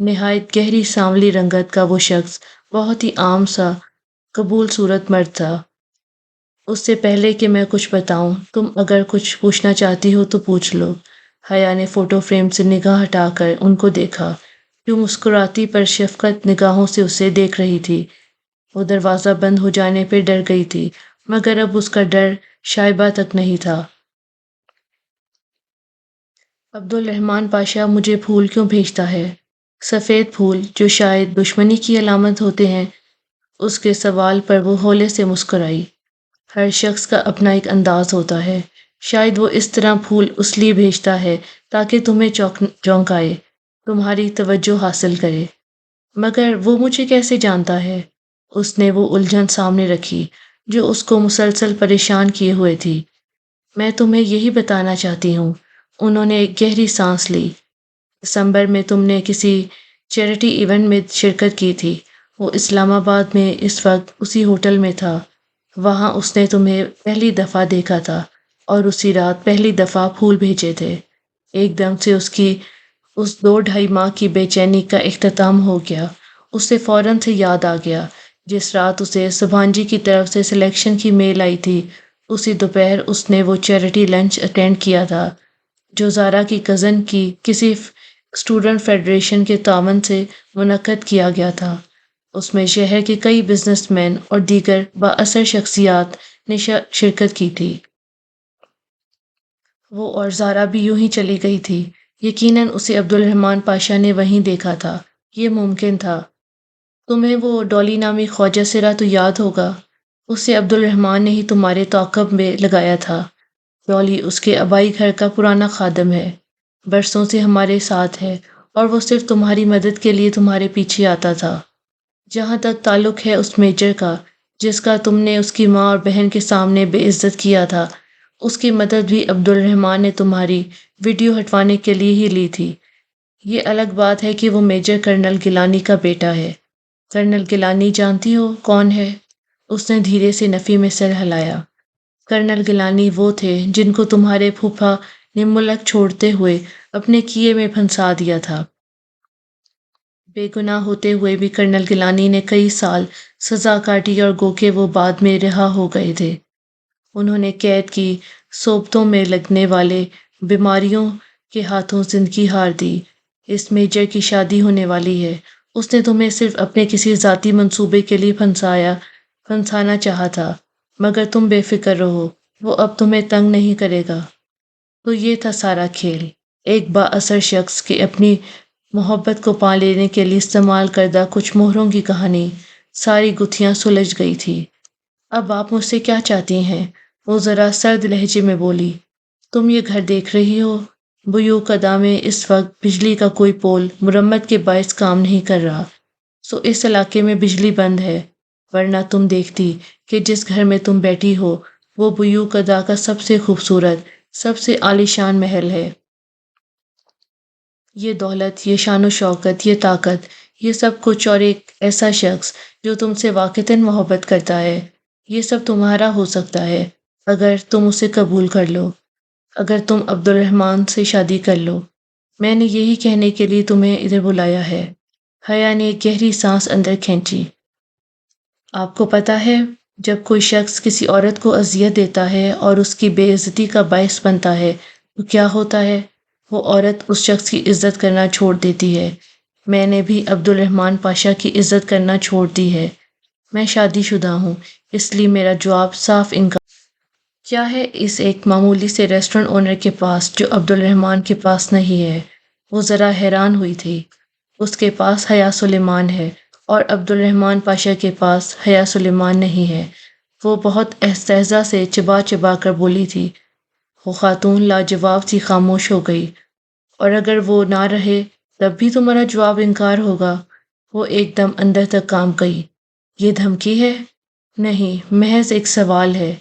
نہایت گہری سانولی رنگت کا وہ شخص بہت ہی عام سا قبول صورت مرد تھا۔ اس سے پہلے کہ میں کچھ بتاؤں، تم اگر کچھ پوچھنا چاہتی ہو تو پوچھ لو۔ حیا نے فوٹو فریم سے نگاہ ہٹا کر ان کو دیکھا، جو مسکراتی پر شفقت نگاہوں سے اسے دیکھ رہی تھی۔ وہ دروازہ بند ہو جانے پہ ڈر گئی تھی، مگر اب اس کا ڈر شائبہ تک نہیں تھا۔ عبدالرحمن پاشا مجھے پھول کیوں بھیجتا ہے؟ سفید پھول جو شاید دشمنی کی علامت ہوتے ہیں؟ اس کے سوال پر وہ ہولے سے مسکرائی۔ ہر شخص کا اپنا ایک انداز ہوتا ہے، شاید وہ اس طرح پھول اس لیے بھیجتا ہے تاکہ تمہیں چونکائے، تمہاری توجہ حاصل کرے۔ مگر وہ مجھے کیسے جانتا ہے؟ اس نے وہ الجھن سامنے رکھی جو اس کو مسلسل پریشان کیے ہوئے تھی۔ میں تمہیں یہی بتانا چاہتی ہوں۔ انہوں نے ایک گہری سانس لی۔ دسمبر میں تم نے کسی چیریٹی ایونٹ میں شرکت کی تھی۔ وہ اسلام آباد میں اس وقت اسی ہوٹل میں تھا۔ وہاں اس نے تمہیں پہلی دفعہ دیکھا تھا اور اسی رات پہلی دفعہ پھول بھیجے تھے۔ ایک دم سے اس 2-2.5 ماہ کی بے چینی کا اختتام ہو گیا۔ اسے فوراً سے یاد آ گیا جس رات اسے سبھانجی کی طرف سے سلیکشن کی میل آئی تھی، اسی دوپہر اس نے وہ چیریٹی لنچ اٹینڈ کیا تھا جو زارا کی کزن کی کسی اسٹوڈنٹ فیڈریشن کے تعاون سے منعقد کیا گیا تھا۔ اس میں شہر کے کئی بزنس مین اور دیگر بااثر شخصیات نے شرکت کی تھی۔ وہ اور زارا بھی یوں ہی چلی گئی تھی۔ یقیناً اسے عبدالرحمن پاشا نے وہیں دیکھا تھا۔ یہ ممکن تھا۔ تمہیں وہ ڈولی نامی خواجہ سرا تو یاد ہوگا، اسے عبدالرحمن نے ہی تمہارے تعاقب میں لگایا تھا۔ ڈولی اس کے آبائی گھر کا پرانا خادم ہے، برسوں سے ہمارے ساتھ ہے اور وہ صرف تمہاری مدد کے لیے تمہارے پیچھے آتا تھا۔ جہاں تک تعلق ہے اس میجر کا جس کا تم نے اس کی ماں اور بہن کے سامنے بے عزت کیا تھا، اس کی مدد بھی عبدالرحمن نے تمہاری ویڈیو ہٹوانے کے لیے ہی لی تھی۔ یہ الگ بات ہے کہ وہ میجر کرنل گیلانی کا بیٹا ہے۔ کرنل گیلانی جانتی ہو کون ہے؟ اس نے دھیرے سے نفی میں سر ہلایا۔ کرنل گیلانی وہ تھے جن کو تمہارے پھوپھا نے ملک چھوڑتے ہوئے اپنے کیے میں پھنسا دیا تھا۔ بے گناہ ہوتے ہوئے بھی کرنل گیلانی نے کئی سال سزا کاٹی اور گو کہ وہ بعد میں رہا ہو گئے تھے۔ انہوں نے قید کی صوبتوں میں لگنے والے بیماریوں کے ہاتھوں زندگی ہار دی۔ اس میجر کی شادی ہونے والی ہے۔ اس نے تمہیں صرف اپنے کسی ذاتی منصوبے کے لیے پھنسانا چاہا تھا، مگر تم بے فکر رہو، وہ اب تمہیں تنگ نہیں کرے گا۔ تو یہ تھا سارا کھیل، ایک بااثر شخص کے اپنی محبت کو پا لینے کے لیے استعمال کردہ کچھ مہروں کی کہانی۔ ساری گتھیاں سلجھ گئی تھی۔ اب آپ مجھ سے کیا چاہتی ہیں؟ وہ ذرا سرد لہجے میں بولی۔ تم یہ گھر دیکھ رہی ہو، بیوق ادا میں اس وقت بجلی کا کوئی پول مرمت کے باعث کام نہیں کر رہا، سو اس علاقے میں بجلی بند ہے، ورنہ تم دیکھتی کہ جس گھر میں تم بیٹھی ہو وہ بیوق ادا کا سب سے خوبصورت، سب سے عالیشان محل ہے۔ یہ دولت، یہ شان و شوکت، یہ طاقت، یہ سب کچھ اور ایک ایسا شخص جو تم سے واقعتاً محبت کرتا ہے، یہ سب تمہارا ہو سکتا ہے اگر تم اسے قبول کر لو، اگر تم عبدالرحمن سے شادی کر لو۔ میں نے یہی کہنے کے لیے تمہیں ادھر بلایا ہے۔ حیا نے ایک گہری سانس اندر کھینچی۔ آپ کو پتہ ہے، جب کوئی شخص کسی عورت کو اذیت دیتا ہے اور اس کی بے عزتی کا باعث بنتا ہے تو کیا ہوتا ہے؟ وہ عورت اس شخص کی عزت کرنا چھوڑ دیتی ہے۔ میں نے بھی عبدالرحمن پاشا کی عزت کرنا چھوڑ دی ہے۔ میں شادی شدہ ہوں، اس لیے میرا جواب صاف انکار۔ کیا ہے اس ایک معمولی سے ریسٹورنٹ اونر کے پاس جو عبدالرحمن کے پاس نہیں ہے؟ وہ ذرا حیران ہوئی تھی۔ اس کے پاس حیا سلیمان ہے اور عبدالرحمن پاشا کے پاس حیا سلیمان نہیں ہے۔ وہ بہت استہزا سے چبا چبا کر بولی تھی۔ وہ خاتون لاجواب سی خاموش ہو گئی۔ اور اگر وہ نہ رہے تب بھی تمہارا جواب انکار ہوگا؟ وہ ایک دم اندر تک کانپ گئی۔ یہ دھمکی ہے؟ نہیں، محض ایک سوال ہے۔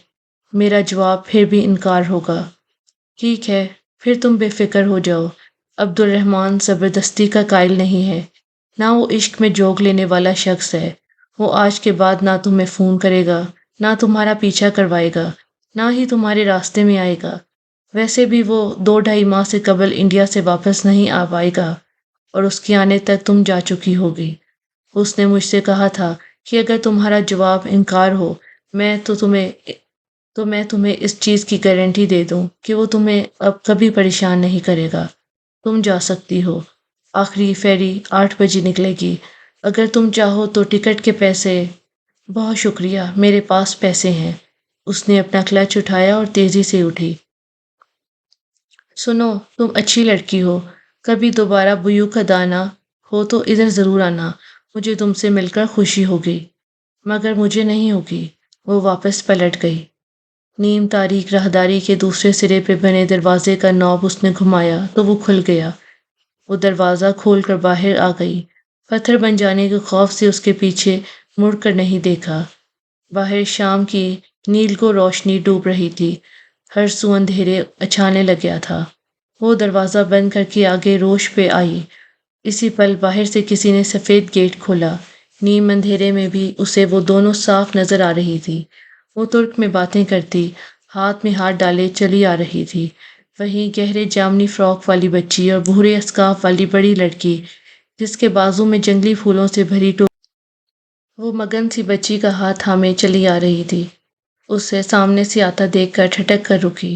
میرا جواب پھر بھی انکار ہوگا۔ ٹھیک ہے، پھر تم بے فکر ہو جاؤ۔ عبدالرحمن زبردستی کا قائل نہیں ہے، نہ وہ عشق میں جوگ لینے والا شخص ہے۔ وہ آج کے بعد نہ تمہیں فون کرے گا، نہ تمہارا پیچھا کروائے گا، نہ ہی تمہارے راستے میں آئے گا۔ ویسے بھی وہ 2-2.5 ماہ سے قبل انڈیا سے واپس نہیں آ پائے گا۔ اور اس کے آنے تک تم جا چکی ہوگی۔ اس نے مجھ سے کہا تھا کہ اگر تمہارا جواب انکار ہو میں تمہیں اس چیز کی گارنٹی دے دوں کہ وہ تمہیں اب کبھی پریشان نہیں کرے گا۔ تم جا سکتی ہو۔ آخری فیری 8 بجے نکلے گی۔ اگر تم چاہو تو ٹکٹ کے پیسے… بہت شکریہ، میرے پاس پیسے ہیں۔ اس نے اپنا کلچ اٹھایا اور تیزی سے اٹھی۔ سنو، تم اچھی لڑکی ہو، کبھی دوبارہ بیوک ادا نہ ہو تو ادھر ضرور آنا، مجھے تم سے مل کر خوشی ہوگی۔ مگر مجھے نہیں ہوگی۔ وہ واپس پلٹ گئی۔ نیم تاریک راہداری کے دوسرے سرے پہ بنے دروازے کا نوب اس نے گھمایا تو وہ کھل گیا۔ وہ دروازہ کھول کر باہر آ گئی۔ پتھر بن جانے کے خوف سے اس کے پیچھے مڑ کر نہیں دیکھا۔ باہر شام کی نیلگو روشنی ڈوب رہی تھی، ہر سو اندھیرے اچھانے لگیا تھا۔ وہ دروازہ بند کر کے آگے روش پہ آئی۔ اسی پل باہر سے کسی نے سفید گیٹ کھولا۔ نیم اندھیرے میں بھی اسے وہ دونوں صاف نظر آ رہی تھی۔ وہ ترک میں باتیں کرتی، ہاتھ میں ہاتھ ڈالے چلی آ رہی تھی۔ وہیں گہرے جامنی فراک والی بچی اور بھورے اسکارف والی بڑی لڑکی جس کے بازو میں جنگلی پھولوں سے بھری وہ مگن سی بچی کا ہاتھ تھامے چلی آ رہی تھی۔ اسے سامنے سے آتا دیکھ کر ٹھٹک کر رکی۔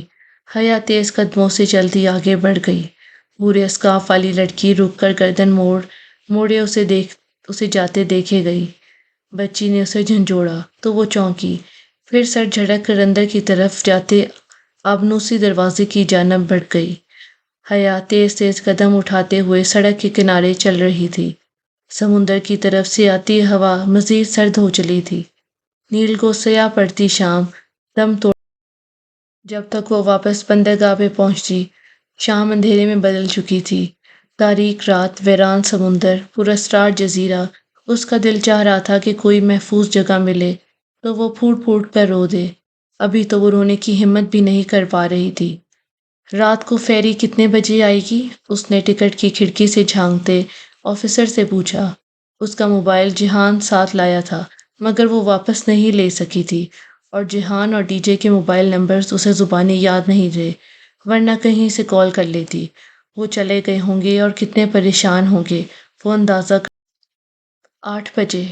حیا تیز قدموں سے چلتی آگے بڑھ گئی۔ بھورے اسکارف والی لڑکی رک کر گردن موڑے اسے جاتے دیکھے گئی۔ بچی نے اسے جھنجھوڑا تو وہ چونکی، پھر سر جھٹک کر اندر کی طرف جاتے آبنوسی دروازے کی جانب بڑھ گئی۔ حیا تیز قدم اٹھاتے ہوئے سڑک کے کنارے چل رہی تھی۔ سمندر کی طرف سے آتی ہوا مزید سرد ہو چلی تھی۔ نیل کو سیاہ پڑتی شام دم توڑ جب تک وہ واپس بندرگاہ پہ پہنچی، شام اندھیرے میں بدل چکی تھی۔ تاریک رات، ویران سمندر، پراسرار جزیرہ۔ اس کا دل چاہ رہا تھا کہ کوئی محفوظ جگہ ملے تو وہ پھوٹ پھوٹ کر رو دے۔ ابھی تو وہ رونے کی ہمت بھی نہیں کر پا رہی تھی۔ رات کو فیری کتنے بجے آئے گی؟ اس نے ٹکٹ کی کھڑکی سے جھانکتے آفیسر سے پوچھا۔ اس کا موبائل جہان ساتھ لایا تھا مگر وہ واپس نہیں لے سکی تھی، اور جہان اور ڈی جے کے موبائل نمبرز اسے زبانی یاد نہیں تھے، ورنہ کہیں سے کال کر لیتی۔ وہ چلے گئے ہوں گے اور کتنے پریشان ہوں گے وہ اندازہ 8 بجے۔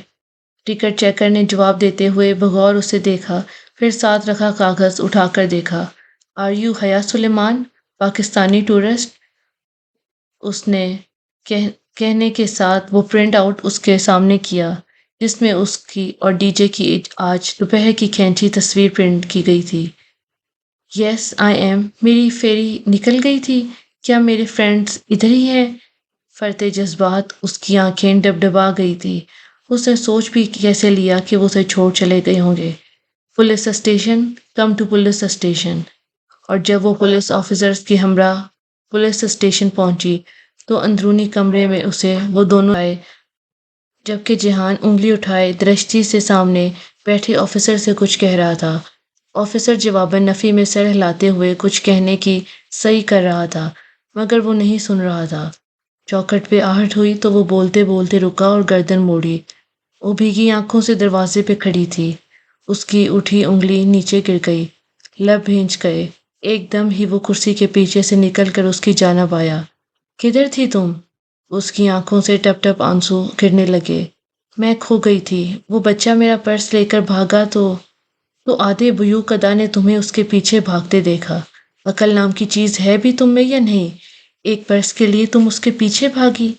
ٹکٹ چیکر نے جواب دیتے ہوئے بغور اسے دیکھا، پھر ساتھ رکھا کاغذ اٹھا کر دیکھا۔ آر یو حیا سلیمان، پاکستانی ٹورسٹ؟ اس نے کہنے کے ساتھ وہ پرنٹ آؤٹ اس کے سامنے کیا جس میں اس کی اور ڈی جے کی آج دوپہر کی کھینچی تصویر پرنٹ کی گئی تھی۔ یس آئی ایم۔ میری فیری نکل گئی تھی؟ کیا میرے فرینڈز ادھر ہی ہیں؟ فرتے جذبات اس کی آنکھیں ڈبڈبا گئی تھی۔ اس نے سوچ بھی کیسے لیا کہ وہ اسے چھوڑ چلے گئے ہوں گے۔ Police station, come to police station. اور جب وہ پولیس آفیسرز کے ہمراہ پولیس اسٹیشن پہنچی تو اندرونی کمرے میں اسے وہ دونوں آئے، جبکہ جہان انگلی اٹھائے درشتی سے سامنے بیٹھے آفیسر سے کچھ کہہ رہا تھا۔ آفیسر جواباً نفی میں سر ہلاتے ہوئے کچھ کہنے کی صحیح کر رہا تھا مگر وہ نہیں سن رہا تھا۔ چوکھٹ پہ آہٹ ہوئی تو وہ بولتے بولتے رکا اور گردن موڑی۔ وہ بھیگی آنکھوں سے دروازے پہ کھڑی تھی۔ اس کی اٹھی انگلی نیچے گر گئی، لب بھینچ گئے۔ ایک دم ہی وہ کرسی کے پیچھے سے نکل کر اس کی جانب آیا۔ کدھر تھی تم؟ اس کی آنکھوں سے ٹپ ٹپ آنسو گرنے لگے۔ میں کھو گئی تھی، وہ بچہ میرا پرس لے کر بھاگا تو آدھے بیوق ادا نے تمہیں اس کے پیچھے بھاگتے دیکھا۔ عقل نام کی چیز ہے بھی تم میں یا نہیں؟ ایک پرس کے لیے تم اس کے پیچھے بھاگی؟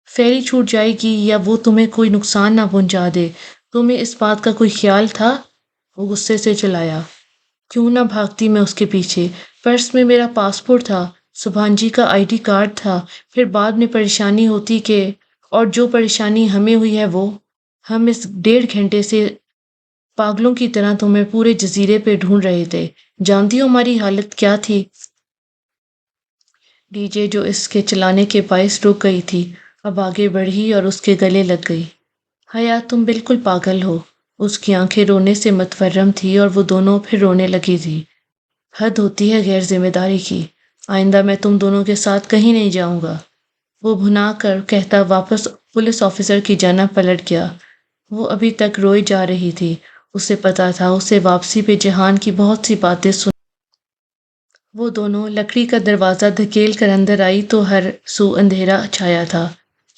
فیری چھوٹ جائے گی یا وہ تمہیں کوئی نقصان نہ پہنچا دے، تمہیں اس بات کا کوئی خیال تھا؟ وہ غصے سے چلایا۔ کیوں نہ بھاگتی میں اس کے پیچھے؟ پرس میں میرا پاسپورٹ تھا، سبحان جی کا آئی ڈی کارڈ تھا، پھر بعد میں پریشانی ہوتی اور جو پریشانی ہمیں ہوئی ہے وہ ہم اس 1.5 گھنٹے سے پاگلوں کی طرح تمہیں پورے جزیرے پہ ڈھونڈ رہے تھے۔ جانتی ہو ہماری حالت کیا تھی؟ ڈی جے جو اس کے چلانے کے باعث رک گئی تھی اب آگے بڑھی اور اس کے گلے لگ گئی۔ حیا تم بالکل پاگل ہو۔ اس کی آنکھیں رونے سے متورم تھی اور وہ دونوں پھر رونے لگی تھی۔ حد ہوتی ہے غیر ذمہ داری کی، آئندہ میں تم دونوں کے ساتھ کہیں نہیں جاؤں گا۔ وہ بھنا کر کہتا واپس پولیس آفیسر کی جانب پلٹ گیا۔ وہ ابھی تک روئی جا رہی تھی۔ اسے پتا تھا اسے واپسی پہ جہان کی بہت سی باتیں وہ دونوں لکڑی کا دروازہ دھکیل کر اندر آئی تو ہر سو اندھیرا چھایا تھا۔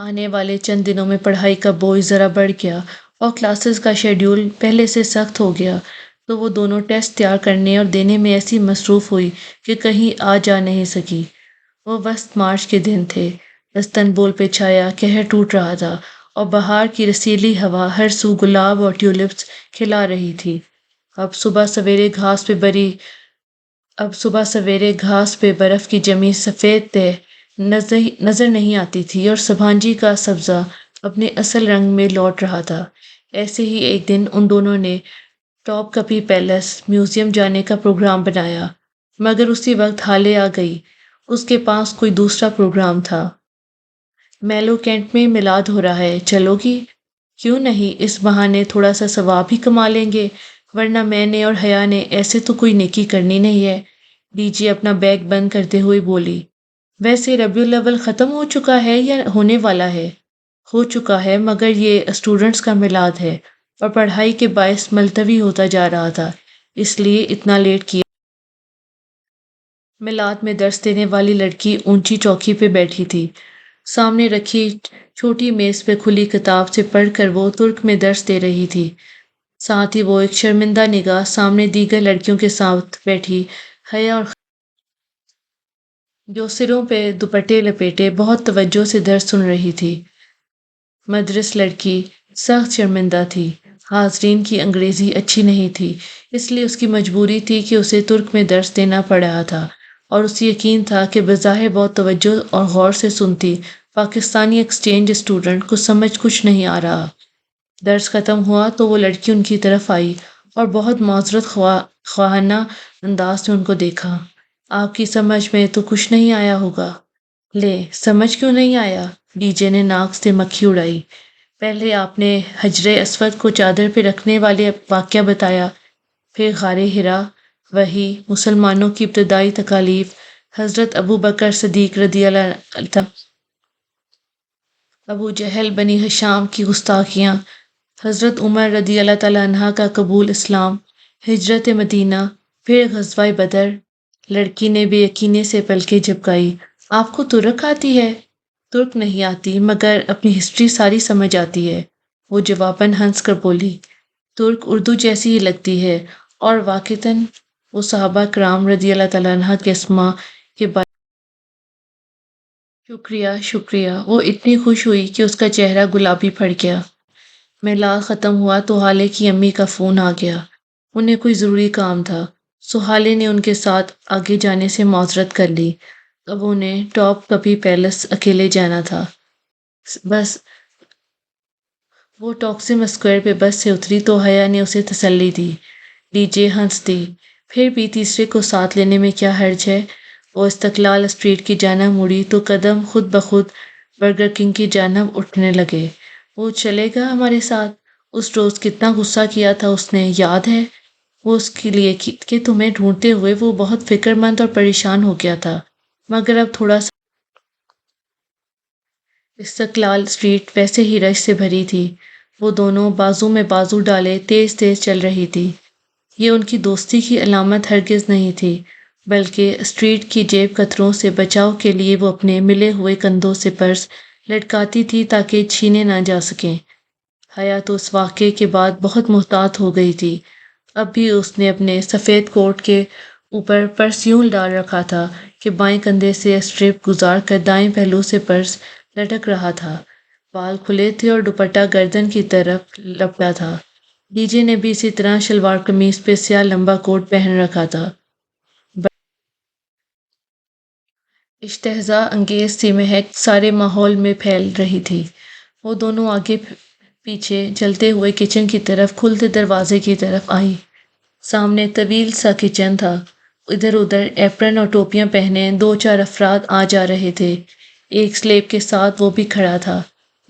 آنے والے چند دنوں میں پڑھائی کا بوجھ ذرا بڑھ گیا اور کلاسز کا شیڈیول پہلے سے سخت ہو گیا، تو وہ دونوں ٹیسٹ تیار کرنے اور دینے میں ایسی مصروف ہوئی کہ کہیں آ جا نہیں سکی۔ وہ وسط مارچ کے دن تھے، استنبول پہ چھایا قہر ٹوٹ رہا تھا اور بہار کی رسیلی ہوا ہر سو گلاب اور ٹیولپس کھلا رہی تھی۔ اب صبح سویرے گھاس پہ برف کی جمی سفید تہ نظر نہیں آتی تھی اور سبھانجی کا سبزہ اپنے اصل رنگ میں لوٹ رہا تھا۔ ایسے ہی ایک دن ان دونوں نے ٹاپ کپی پیلس میوزیم جانے کا پروگرام بنایا، مگر اسی وقت ہالے آ گئی۔ اس کے پاس کوئی دوسرا پروگرام تھا۔ میلو کینٹ میں میلاد ہو رہا ہے، چلو گی؟ کیوں نہیں، اس بہانے تھوڑا سا ثواب ہی کما لیں گے، ورنہ میں نے اور حیا نے ایسے تو کوئی نیکی کرنی نہیں ہے۔ ڈی جی اپنا بیگ بند کرتے ہوئے بولی۔ ویسے ربیع الاول ختم ہو چکا ہے یا ہونے والا ہے؟ ہو چکا ہے، مگر یہ اسٹوڈنٹس کا میلاد ہے اور پڑھائی کے باعث ملتوی ہوتا جا رہا تھا، اس لیے اتنا لیٹ کیا۔ میلاد میں درس دینے والی لڑکی اونچی چوکی پہ بیٹھی تھی۔ سامنے رکھی چھوٹی میز پہ کھلی کتاب سے پڑھ کر وہ ترک میں درس دے رہی تھی۔ ساتھ ہی وہ ایک شرمندہ نگاہ سامنے دیگر لڑکیوں کے ساتھ بیٹھی حیا اور جو سروں پہ دوپٹے لپیٹے بہت توجہ سے درس سن رہی تھی۔ مدرس لڑکی سخت شرمندہ تھی۔ حاضرین کی انگریزی اچھی نہیں تھی، اس لیے اس کی مجبوری تھی کہ اسے ترک میں درس دینا پڑ رہا تھا، اور اسے یقین تھا کہ بظاہر بہت توجہ اور غور سے سنتی پاکستانی ایکسچینج اسٹوڈنٹ کو سمجھ کچھ نہیں آ رہا۔ درس ختم ہوا تو وہ لڑکی ان کی طرف آئی اور بہت معذرت خواہانہ انداز میں ان کو دیکھا۔ آپ کی سمجھ میں تو کچھ نہیں آیا ہوگا۔ لے، سمجھ کیوں نہیں آیا؟ ڈی جے نے ناک سے مکھی اڑائی۔ پہلے آپ نے حجر اسود کو چادر پہ رکھنے والے واقعہ بتایا، پھر غار حرا، وحی، مسلمانوں کی ابتدائی تکالیف، حضرت ابو بکر صدیق رضی اللہ عنہ، ابو جہل بنی ہشام کی گستاخیاں، حضرت عمر رضی اللہ تعالیٰ عنہ کا قبول اسلام، ہجرت مدینہ، پھر غزوہ بدر۔ لڑکی نے بے یقینی سے پلکیں جھپکائی۔ آپ کو ترک آتی ہے؟ ترک نہیں آتی، مگر اپنی ہسٹری ساری سمجھ آتی ہے، وہ جواباً ہنس کر بولی۔ ترک اردو جیسی ہی لگتی ہے، اور واقعتاً وہ صحابہ کرام رضی اللہ تعالیٰ عنہ کے اسماء کے بارے۔ شکریہ شکریہ، وہ اتنی خوش ہوئی کہ اس کا چہرہ گلابی پڑ گیا۔ میلاد ختم ہوا تو ہالے کی امی کا فون آ گیا۔ انہیں کوئی ضروری کام تھا، سو ہالے نے ان کے ساتھ آگے جانے سے معذرت کر لی۔ اب انہیں ٹاپ کپی پیلس اکیلے جانا تھا۔ بس وہ ٹاکسم اسکوائر پہ بس سے اتری تو حیا نے اسے تسلی دی۔ ڈی جے ہنس دی۔ پھر بھی تیسرے کو ساتھ لینے میں کیا حرج ہے؟ وہ استقلال اسٹریٹ کی جانب مڑی تو قدم خود بخود برگر کنگ کی جانب اٹھنے لگے۔ وہ چلے گا ہمارے ساتھ؟ اس روز کتنا غصہ کیا تھا اس نے، یاد ہے؟ وہ اس کے لیے کہ تمہیں ڈھونڈتے ہوئے وہ بہت فکر مند اور پریشان ہو گیا تھا، مگر اب تھوڑا سا۔ استقلال اسٹریٹ ویسے ہی رش سے بھری تھی۔ وہ دونوں بازو میں بازو ڈالے تیز تیز چل رہی تھی۔ یہ ان کی دوستی کی علامت ہرگز نہیں تھی، بلکہ اسٹریٹ کی جیب کتروں سے بچاؤ کے لیے وہ اپنے ملے ہوئے کندھوں سے پرس لٹکاتی تھی تاکہ چھینے نہ جا سکیں۔ حیا تو اس واقعے کے بعد بہت محتاط ہو گئی تھی۔ اب بھی اس نے اپنے سفید کوٹ کے اوپر پرس یوں ڈال رکھا تھا کہ بائیں کندھے سے اسٹرپ گزار کر دائیں پہلو سے پرس لٹک رہا تھا۔ بال کھلے تھے اور دوپٹہ گردن کی طرف لپٹا تھا۔ ڈی جے نے بھی اسی طرح شلوار قمیض پہ سیاہ لمبا کوٹ پہن رکھا تھا۔ اشتہزاء انگیز سی مہک سارے ماحول میں پھیل رہی تھی۔ وہ دونوں آگے پیچھے چلتے ہوئے کچن کی طرف کھلتے دروازے کی طرف آئی۔ سامنے طویل سا کچن تھا۔ ادھر ادھر ایپرن اور ٹوپیاں پہنے دو چار افراد آ جا رہے تھے۔ ایک سلیب کے ساتھ وہ بھی کھڑا تھا۔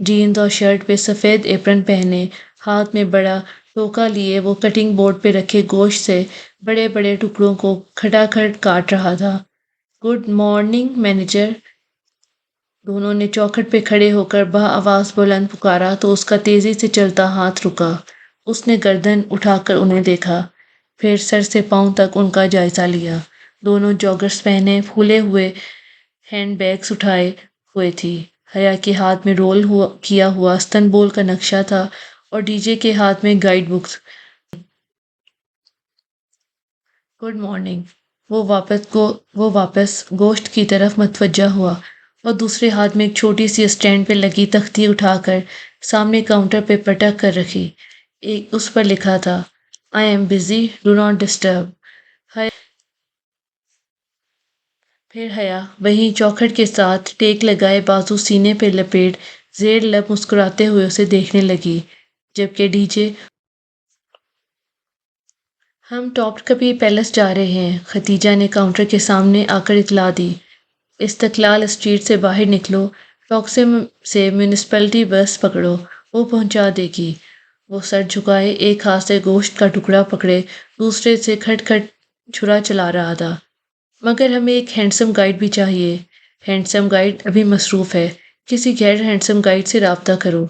جینز اور شرٹ پہ سفید ایپرن پہنے، ہاتھ میں بڑا ٹوکا لیے وہ کٹنگ بورڈ پہ رکھے گوشت سے بڑے بڑے ٹکڑوں کو کھٹا کھٹ کاٹ رہا تھا۔ گڈ مارننگ مینیجر، دونوں نے چوکھٹ پہ کھڑے ہو کر بآواز بلند پکارا تو اس کا تیزی سے چلتا ہاتھ رکا۔ اس نے گردن اٹھا کر انہیں دیکھا، پھر سر سے پاؤں تک ان کا جائزہ لیا۔ دونوں جاگرس پہنے، پھولے ہوئے ہینڈ بیگز اٹھائے ہوئے تھی۔ حیا کے ہاتھ میں کیا ہوا استنبول کا نقشہ تھا اور ڈی جے کے ہاتھ میں گائیڈ بکس۔ Good morning. وہ واپس گوشت کی طرف متوجہ ہوا اور دوسرے ہاتھ میں ایک چھوٹی سی اسٹینڈ پہ لگی تختی اٹھا کر سامنے کاؤنٹر پہ پٹک کر رکھی۔ اس پر لکھا تھا "I am busy, do not disturb". پھر حیا وہیں چوکھٹ کے ساتھ ٹیک لگائے بازو سینے پہ لپیٹ زیر لب مسکراتے ہوئے اسے دیکھنے لگی، جبکہ ڈی جے "ہم ٹاپ کپی پیلس جا رہے ہیں"، ختیجہ نے کاؤنٹر کے سامنے آ کر اطلاع دی۔ "استقلال اسٹریٹ سے باہر نکلو، ٹاکسم سے میونسپلٹی بس پکڑو، وہ پہنچا دے گی"۔ وہ سر جھکائے ایک ہاتھ سے گوشت کا ٹکڑا پکڑے دوسرے سے کھٹ کھٹ چھرا چلا رہا تھا۔ "مگر ہمیں ایک ہینڈسم گائیڈ بھی چاہیے"۔ "ہینڈسم گائیڈ ابھی مصروف ہے، کسی غیر ہینڈسم گائیڈ سے رابطہ کرو"۔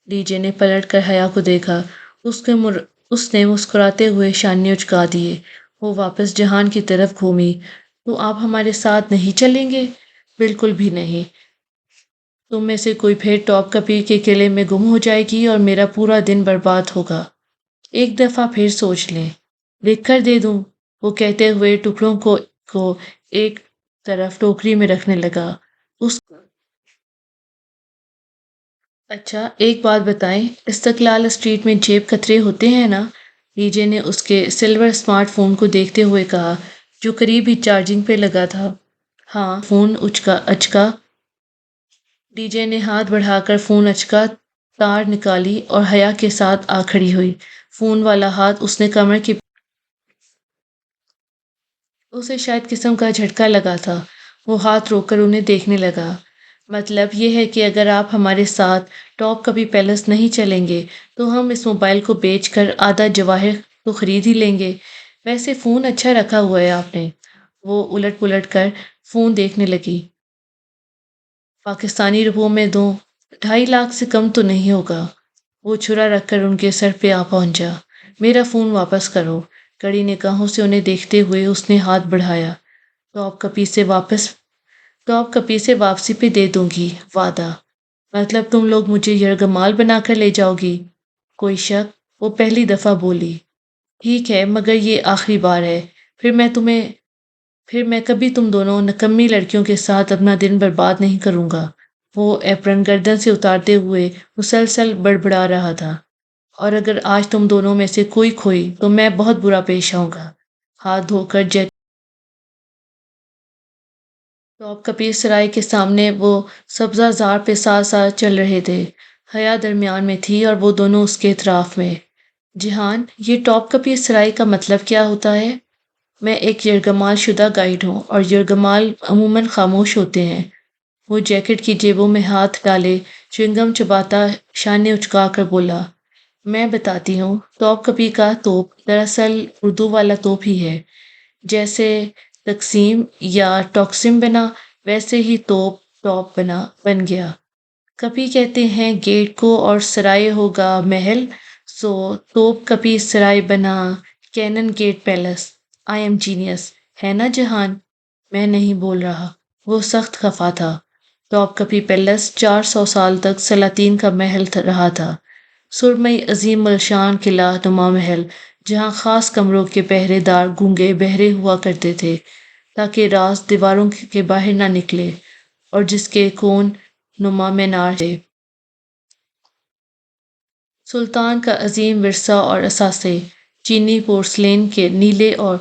ڈی جے نے پلٹ کر حیا کو دیکھا۔ اس نے مسکراتے ہوئے شانے اچکا دیے۔ وہ واپس جہان کی طرف گھومی۔ "تو آپ ہمارے ساتھ نہیں چلیں گے"؟ "بالکل بھی نہیں۔ تم میں سے کوئی پھر ٹاپ کپی کے قلعے میں گم ہو جائے گی اور میرا پورا دن برباد ہوگا۔ ایک دفعہ پھر سوچ لیں"۔ "لکھ کر دے دوں"، وہ کہتے ہوئے ٹکڑوں کو ایک طرف ٹوکری میں رکھنے لگا۔ اس "اچھا ایک بات بتائیں، استقلال اسٹریٹ میں جیب کترے ہوتے ہیں نا"؟ ڈی جے نے اس کے سلور اسمارٹ فون کو دیکھتے ہوئے کہا، جو قریب ہی چارجنگ پہ لگا تھا۔ "ہاں"، فون اچکا۔ ڈی جے نے ہاتھ بڑھا کر فون اچکا، تار نکالی اور حیا کے ساتھ آ کھڑی ہوئی۔ فون والا ہاتھ اس نے کمر کی اسے شاید قسم کا جھٹکا لگا تھا۔ وہ ہاتھ روک کر انہیں دیکھنے لگا۔ "مطلب یہ ہے کہ اگر آپ ہمارے ساتھ ٹاپ کپی پیلس نہیں چلیں گے تو ہم اس موبائل کو بیچ کر آدھا جواہر تو خرید ہی لیں گے۔ ویسے فون اچھا رکھا ہوا ہے آپ نے"۔ وہ الٹ پلٹ کر فون دیکھنے لگی۔ "پاکستانی روپوں میں 2.5 لاکھ سے کم تو نہیں ہوگا"۔ وہ چھرا رکھ کر ان کے سر پہ آ پہنچا۔ "میرا فون واپس کرو"۔ کڑی نگاہوں سے انہیں دیکھتے ہوئے اس نے ہاتھ بڑھایا۔ ٹاپ کپی سے واپسی پہ دے دوں گی، وعدہ"۔ "مطلب تم لوگ مجھے یرغمال بنا کر لے جاؤ گی"؟ "کوئی شک"، وہ پہلی دفعہ بولی۔ "ٹھیک ہے، مگر یہ آخری بار ہے، پھر میں کبھی تم دونوں نکمی لڑکیوں کے ساتھ اپنا دن برباد نہیں کروں گا"۔ وہ ایپرن گردن سے اتارتے ہوئے مسلسل بڑبڑا رہا تھا۔ "اور اگر آج تم دونوں میں سے کوئی کھوئی تو میں بہت برا پیش آؤں گا"۔ ہاتھ دھو کر ٹاپ کپی سرائے کے سامنے وہ سبزہ زار پہ ساتھ ساتھ چل رہے تھے۔ حیا درمیان میں تھی اور وہ دونوں اس کے اطراف میں۔ "جہان، یہ ٹاپ کپی سرائے کا مطلب کیا ہوتا ہے"؟ "میں ایک یرغمال شدہ گائیڈ ہوں اور یرغمال عموماً خاموش ہوتے ہیں"۔ وہ جیکٹ کی جیبوں میں ہاتھ ڈالے چیونگم چباتا شانے اچکا کر بولا۔ "میں بتاتی ہوں، ٹاپ کپی کا توپ دراصل اردو والا توپ ہی ہے۔ جیسے تقسیم یا ٹاکسم بنا، ویسے ہی ٹاپ بن گیا۔ کپی کہتے ہیں گیٹ کو اور سرائے ہوگا محل، سو توپ کپی سرائے بنا cannon gate palace". "I am genius, ہے نا جہان"؟ میں نہیں بول رہا۔ وہ سخت خفا تھا۔ ٹاپ کپی پیلس 400 سال تک سلاطین کا محل رہا تھا۔ سرمئی عظیم الشان قلعہ نما محل، جہاں خاص کمروں کے پہرے دار گونگے بہرے ہوا کرتے تھے تاکہ راز دیواروں کے باہر نہ نکلے، اور جس کے کون نما مینار تھے۔ سلطان کا عظیم ورثہ اور اثاثے، چینی پورسلین کے نیلے اور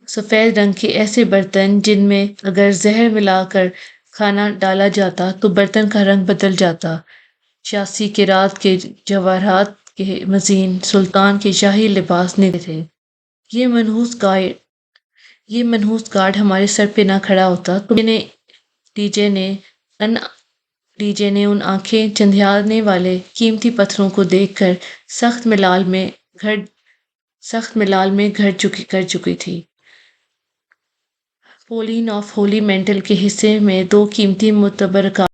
سفید رنگ کے ایسے برتن جن میں اگر زہر ملا کر کھانا ڈالا جاتا تو برتن کا رنگ بدل جاتا، 86 قیرات کے جواہرات کے مزین سلطان کے شاہی لباس نگے تھے۔ یہ منحوس گارڈ ہمارے سر پہ نہ کھڑا ہوتا تو ڈی جے نے ان آنکھیں چندھیانے والے قیمتی پتھروں کو دیکھ کر سخت ملال میں گھر کر چکی تھی۔ پولین آف ہولی مینٹل کے حصے میں 2 قیمتی متبرکات،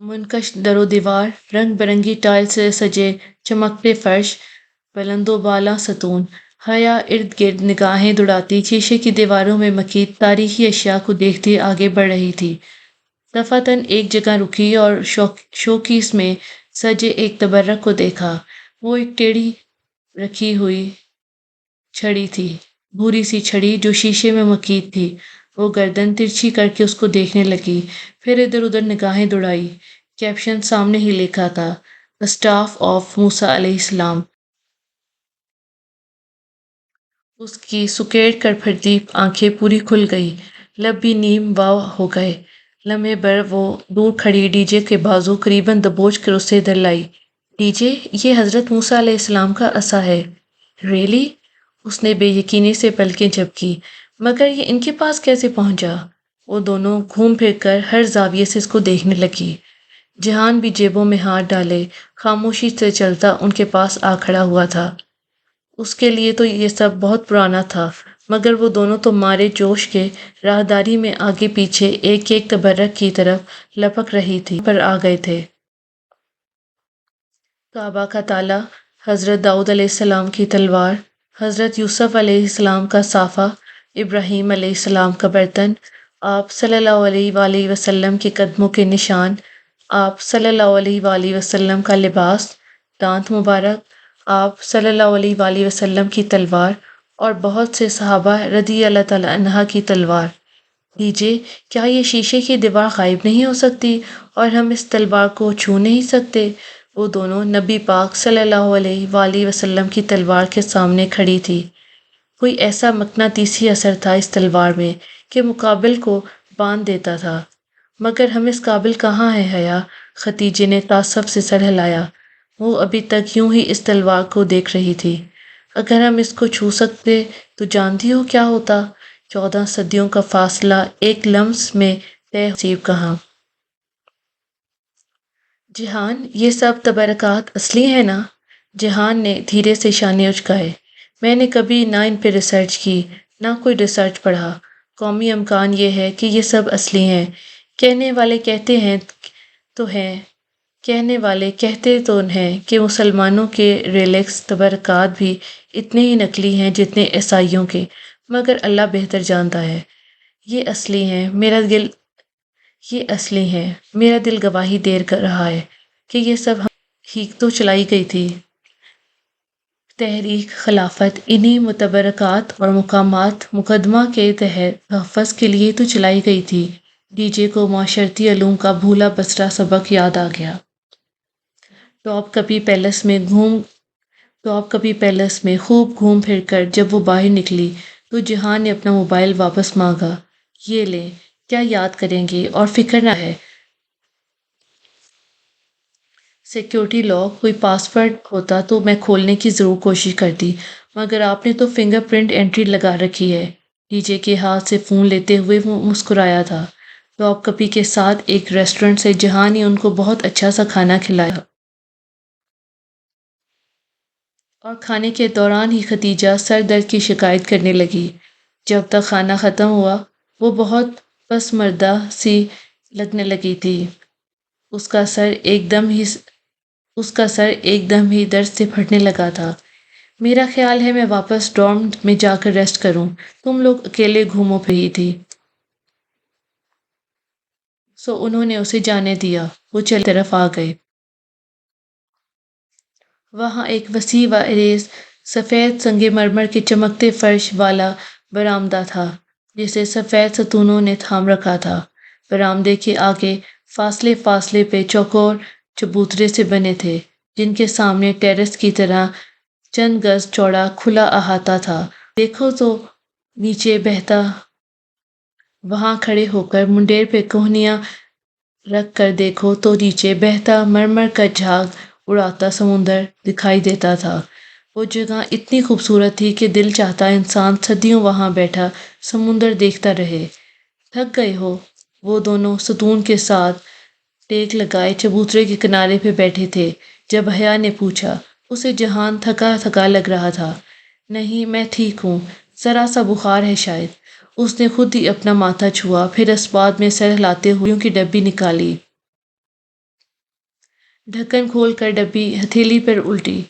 منقش در و دیوار، رنگ برنگی ٹائل سے سجے چمکتے فرش، بلند و بالا ستون۔ حیا ارد گرد نگاہیں دوڑاتی شیشے کی دیواروں میں مقید تاریخی اشیاء کو دیکھتی آگے بڑھ رہی تھی۔ دفعتاً ایک جگہ رکی اور شوکیس میں سجے ایک تبرک کو دیکھا۔ وہ ایک ٹیڑھی رکھی ہوئی چھڑی تھی، بھوری سی چھڑی جو شیشے میں مکید تھی۔ وہ گردن ترچھی کر کے اس کو دیکھنے لگی، پھر ادھر ادھر نگاہیں دوڑائی۔ کیپشن سامنے ہی لکھا تھا، "The Staff of موسیٰ علیہ السلام"۔ اس کی سکیڑ کر پھٹی آنکھیں پوری کھل گئی، لب بھی نیم واو ہو گئے۔ لمحے بھر وہ دور کھڑی ڈی جے کے بازو قریباً دبوچ کر اسے ادھر لائی۔ "ڈی جے، یہ حضرت موسیٰ علیہ السلام کا عصا ہے۔" "ریئلی؟" اس نے بے یقینی سے پلکیں جھپکی۔ "مگر یہ ان کے پاس کیسے پہنچا؟" وہ دونوں گھوم پھر کر ہر زاویے سے اس کو دیکھنے لگی۔ جہان بھی جیبوں میں ہاتھ ڈالے خاموشی سے چلتا ان کے پاس آ کھڑا ہوا تھا۔ اس کے لیے تو یہ سب بہت پرانا تھا، مگر وہ دونوں تو مارے جوش کے راہداری میں آگے پیچھے ایک ایک تبرک کی طرف لپک رہی تھی پر آ گئے تھے۔ کعبہ کا تالا، حضرت داؤد علیہ السلام کی تلوار، حضرت یوسف علیہ السلام کا صافہ، ابراہیم علیہ السلام کا برتن، آپ صلی اللہ علیہ وآلہ وسلم کے قدموں کے نشان، آپ صلی اللہ علیہ وآلہ وسلم کا لباس، دانت مبارک، آپ صلی اللہ علیہ وآلہ وسلم کی تلوار اور بہت سے صحابہ رضی اللہ تعالیٰ عنہ کی تلوار۔ "ڈی جے، کیا یہ شیشے کی دیوار غائب نہیں ہو سکتی اور ہم اس تلوار کو چھو نہیں سکتے؟" وہ دونوں نبی پاک صلی اللہ علیہ وآلہ وسلم کی تلوار کے سامنے کھڑی تھی۔ کوئی ایسا مقناطیسی اثر تھا اس تلوار میں کہ مقابل کو باندھ دیتا تھا۔ "مگر ہم اس قابل کہاں ہیں حیا؟" ختیجے نے تعصب سے سر ہلایا۔ وہ ابھی تک یوں ہی اس تلوار کو دیکھ رہی تھی۔ "اگر ہم اس کو چھو سکتے تو جانتی ہو کیا ہوتا؟ 14 صدیوں کا فاصلہ ایک لمس میں طے نصیب کہاں!" "جہان، یہ سب تبرکات اصلی ہیں نا؟" جہان نے دھیرے سے شانے اچکائے۔ "میں نے کبھی نہ ان پہ ریسرچ کی، نہ کوئی ریسرچ پڑھا۔ قومی امکان یہ ہے کہ یہ سب اصلی ہیں۔ کہنے والے کہتے ہیں تو ہیں کہنے والے کہتے تو ہیں کہ مسلمانوں کے ریلیکس تبرکات بھی اتنے ہی نقلی ہیں جتنے عیسائیوں کے، مگر اللہ بہتر جانتا ہے۔ یہ اصلی ہیں، میرا دل گواہی دے رہا ہے کہ یہ سب ہم ہی تو چلائی گئی تھی۔ تحریک خلافت انہی متبرکات اور مقامات مقدمہ کے تحفظ کے لیے تو چلائی گئی تھی۔" ڈی جے کو معاشرتی علوم کا بھولا بسرا سبق یاد آ گیا۔ ٹاپ کپی پیلس میں خوب گھوم پھر کر جب وہ باہر نکلی تو جہان نے اپنا موبائل واپس مانگا۔ "یہ لیں، کیا یاد کریں گے اور فکر نہ ہے۔ سیکیورٹی لاک، کوئی پاس ورڈ ہوتا تو میں کھولنے کی ضرور کوشش کرتی، مگر آپ نے تو فنگر پرنٹ انٹری لگا رکھی ہے۔" ڈی جے کے ہاتھ سے فون لیتے ہوئے وہ مسکرایا تھا۔ ٹاپ کپی کے ساتھ ایک ریسٹورنٹ سے جہان نے ان کو بہت اچھا سا کھانا کھلایا اور کھانے کے دوران ہی ختیجہ سر درد کی شکایت کرنے لگی۔ جب تک کھانا ختم ہوا وہ بہت پسماندہ سی لگنے لگی تھی۔ اس کا سر ایک دم ہی درد سے پھٹنے لگا تھا۔ "میرا خیال ہے میں واپس ڈارم میں جا کر ریسٹ کروں، تم لوگ اکیلے گھومو پھر رہی تھی۔" سو انہوں نے اسے جانے دیا۔ وہ چلے طرف آ گئے۔ وہاں ایک وسیع و عریض سفید سنگ مرمر کے چمکتے فرش والا برآمدہ تھا جسے سفید ستونوں نے تھام رکھا تھا۔ برآمدے کے آگے فاصلے فاصلے پہ چوکور چبوترے سے بنے تھے جن کے سامنے ٹیرس کی طرح چند گز چوڑا کھلا احاطہ تھا۔ دیکھو تو نیچے بہتا وہاں کھڑے ہو کر منڈیر پہ کوہنیاں رکھ کر دیکھو تو نیچے بہتا مرمر کا جھاگ اڑاتا سمندر دکھائی دیتا تھا۔ وہ جگہ اتنی خوبصورت تھی کہ دل چاہتا انسان صدیوں وہاں بیٹھا سمندر دیکھتا رہے۔ "تھک گئے ہو؟" وہ دونوں ستون کے ساتھ ٹیک لگائے چبوترے کے کنارے پہ بیٹھے تھے جب حیا نے پوچھا۔ اسے جہان تھکا تھکا لگ رہا تھا۔ "نہیں، میں ٹھیک ہوں، ذرا سا بخار ہے شاید۔" اس نے خود ہی اپنا ماتھا چھوا، پھر اسباب میں سر ہلاتے ہوئے گولیوں کی ڈبی نکالی۔ ڈھکن کھول کر ڈبی ہتھیلی پر الٹی،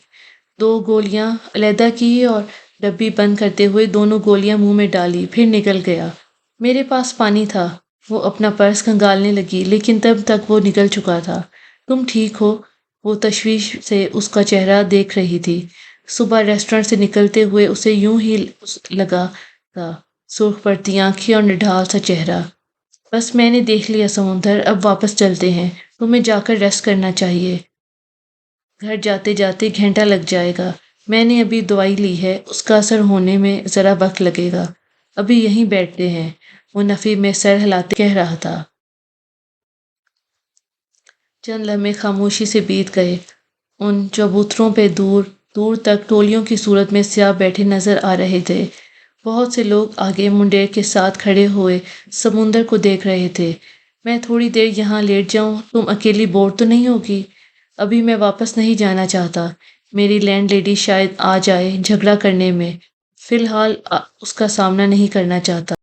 2 گولیاں علیحدہ کی اور ڈبی بند کرتے ہوئے دونوں گولیاں منہ میں ڈالی، پھر نکل گیا۔ "میرے پاس پانی تھا۔" وہ اپنا پرس کھنگالنے لگی لیکن تب تک وہ نکل چکا تھا۔ تم ٹھیک ہو؟ وہ تشویش سے اس کا چہرہ دیکھ رہی تھی۔ صبح ریسٹورنٹ سے نکلتے ہوئے اسے یوں ہی لگا تھا، سرخ پڑتی آنکھیں اور نڈھال سا چہرہ۔ بس میں نے دیکھ لیا سمندر، اب واپس چلتے ہیں، تمہیں جا کر ریسٹ کرنا چاہیے۔ گھر جاتے جاتے گھنٹہ لگ جائے گا، میں نے ابھی دوائی لی ہے، اس کا اثر ہونے میں ذرا وقت لگے گا، ابھی یہیں بیٹھتے ہیں، وہ نفی میں سر ہلاتے کہہ رہا تھا۔ چند لمحے خاموشی سے بیت گئے، ان چبوتروں پہ دور دور تک ٹولیوں کی صورت میں سیاح بیٹھے نظر آ رہے تھے۔ بہت سے لوگ آگے منڈیر کے ساتھ کھڑے ہوئے سمندر کو دیکھ رہے تھے۔ میں تھوڑی دیر یہاں لیٹ جاؤں، تم اکیلی بور تو نہیں ہوگی؟ ابھی میں واپس نہیں جانا چاہتا، میری لینڈ لیڈی شاید آ جائے جھگڑا کرنے میں، فی الحال اس کا سامنا نہیں کرنا چاہتا۔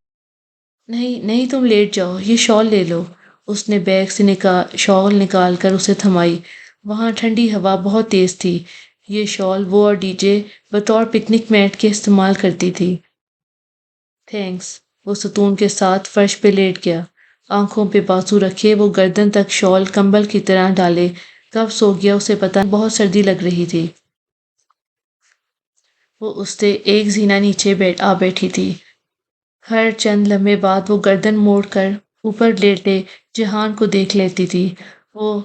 نہیں نہیں، تم لیٹ جاؤ، یہ شال لے لو۔ اس نے بیگ سے شال نکال کر اسے تھمائی۔ وہاں ٹھنڈی ہوا بہت تیز تھی۔ یہ شال وہ اور ڈی جے بطور پکنک میٹ کے استعمال کرتی تھی۔ تھینکس۔ وہ ستون کے ساتھ فرش پہ لیٹ گیا، آنکھوں پہ بازو رکھے وہ گردن تک شال کمبل کی طرح ڈالے۔ کب سو گیا اسے پتا نہیں، بہت سردی لگ رہی تھی۔ وہ اس سے ایک زینہ نیچے آ بیٹھی تھی۔ ہر چند لمحے بعد وہ گردن موڑ کر اوپر لیٹے جہان کو دیکھ لیتی تھی۔ وہ